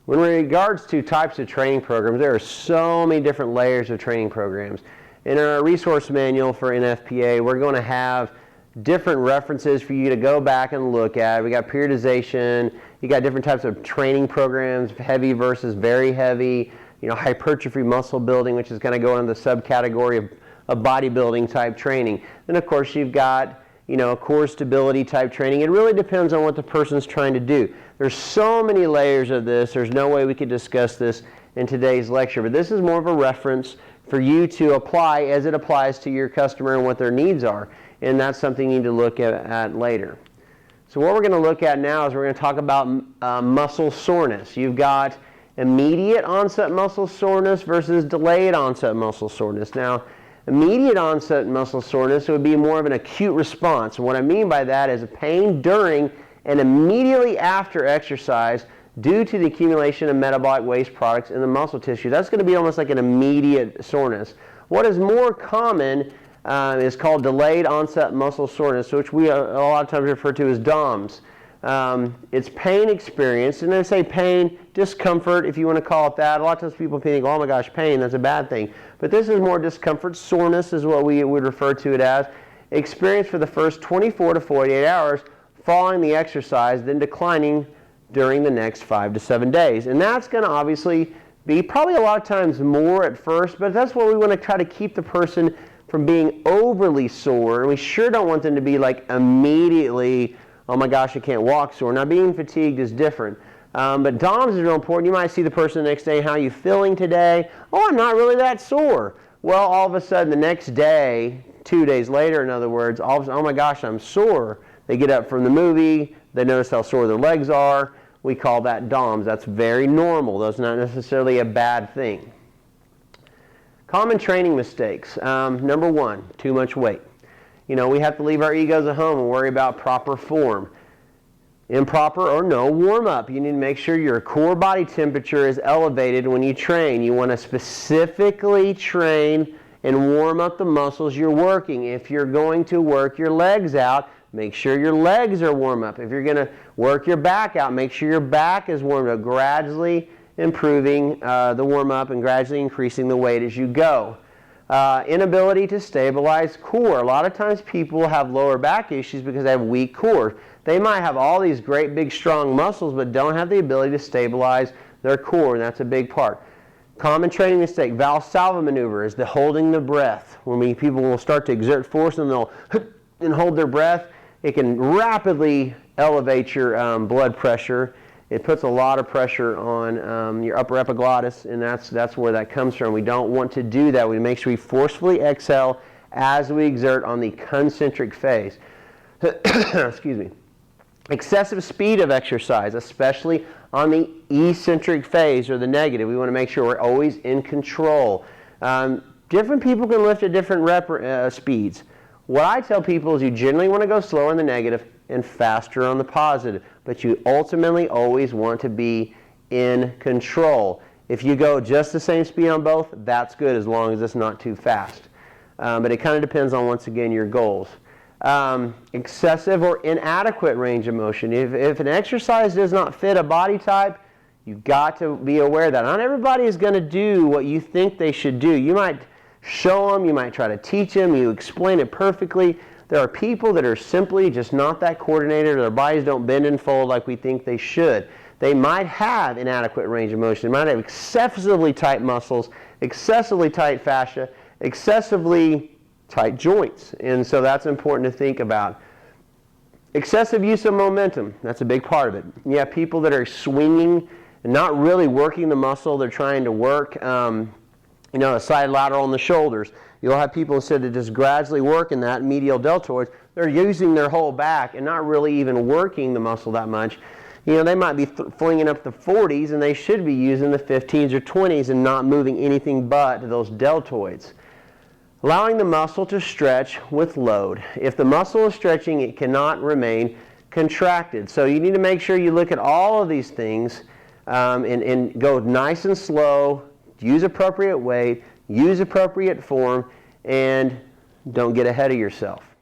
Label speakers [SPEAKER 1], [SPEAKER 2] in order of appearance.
[SPEAKER 1] When in regards to types of training programs, there are so many different layers of training programs. In our resource manual for NFPA, we're going to have different references for you to go back and look at. We got periodization, you got different types of training programs, heavy versus very heavy, hypertrophy muscle building, which is going to go into the subcategory of bodybuilding type training. Then of course you've got core stability type training. It really depends on what the person's trying to do. There's so many layers of this, there's no way we could discuss this in today's lecture, but this is more of a reference for you to apply as it applies to your customer and what their needs are. And that's something you need to look at later. So what we're going to look at now is we're going to talk about muscle soreness. You've got immediate onset muscle soreness versus delayed onset muscle soreness. Now, immediate onset muscle soreness would be more of an acute response. And what I mean by that is a pain during and immediately after exercise due to the accumulation of metabolic waste products in the muscle tissue. That's going to be almost like an immediate soreness. What is more common is called delayed onset muscle soreness, which we a lot of times refer to as DOMS. It's pain experienced, and I say pain, discomfort, if you want to call it that. A lot of times people think, oh my gosh, pain, that's a bad thing. But this is more discomfort. Soreness is what we would refer to it as. Experienced for the first 24 to 48 hours following the exercise, then declining during the next 5 to 7 days. And that's going to obviously be probably a lot of times more at first, but that's what we want to try to keep the person from being overly sore. And we sure don't want them to be like immediately, oh my gosh, I can't walk sore. Now being fatigued is different. But DOMS is real important. You might see the person the next day, how are you feeling today? Oh, I'm not really that sore. Well, all of a sudden the next day, 2 days later in other words, all of a sudden, oh my gosh, I'm sore. They get up from the movie, they notice how sore their legs are. We call that DOMS. That's very normal. That's not necessarily a bad thing. Common training mistakes. Number one, too much weight. We have to leave our egos at home and worry about proper form. Improper or no warm-up. You need to make sure your core body temperature is elevated when you train. You want to specifically train and warm up the muscles you're working. If you're going to work your legs out, make sure your legs are warm up. If you're going to work your back out, make sure your back is warmed up, gradually improving the warm-up and gradually increasing the weight as you go. Inability to stabilize core. A lot of times people have lower back issues because they have weak core. They might have all these great big strong muscles but don't have the ability to stabilize their core, and that's a big part. Common training mistake, Valsalva maneuver, is the holding the breath. When people will start to exert force and they'll and hold their breath, it can rapidly elevate your blood pressure. It puts a lot of pressure on your upper epiglottis, and that's where that comes from. We don't want to do that. We make sure we forcefully exhale as we exert on the concentric phase. Excuse me. Excessive speed of exercise, especially on the eccentric phase or the negative. We want to make sure we're always in control. Different people can lift at different speeds. What I tell people is you generally want to go slower on the negative and faster on the positive, but you ultimately always want to be in control. If you go just the same speed on both, that's good as long as it's not too fast. But it kind of depends on, once again, your goals. Excessive or inadequate range of motion. If an exercise does not fit a body type, you've got to be aware of that. Not everybody is going to do what you think they should do. You might show them, you might try to teach them, you explain it perfectly. There are people that are simply just not that coordinated, or their bodies don't bend and fold like we think they should. They might have inadequate range of motion. They might have excessively tight muscles, excessively tight fascia, excessively tight joints. And so that's important to think about. Excessive use of momentum, that's a big part of it. You have people that are swinging and not really working the muscle they're trying to work. A side lateral on the shoulders. You'll have people instead of just gradually working that medial deltoids, they're using their whole back and not really even working the muscle that much. They might be flinging up the 40s, and they should be using the 15s or 20s and not moving anything but those deltoids. Allowing the muscle to stretch with load. If the muscle is stretching, it cannot remain contracted. So you need to make sure you look at all of these things and go nice and slow, use appropriate weight, use appropriate form, and don't get ahead of yourself.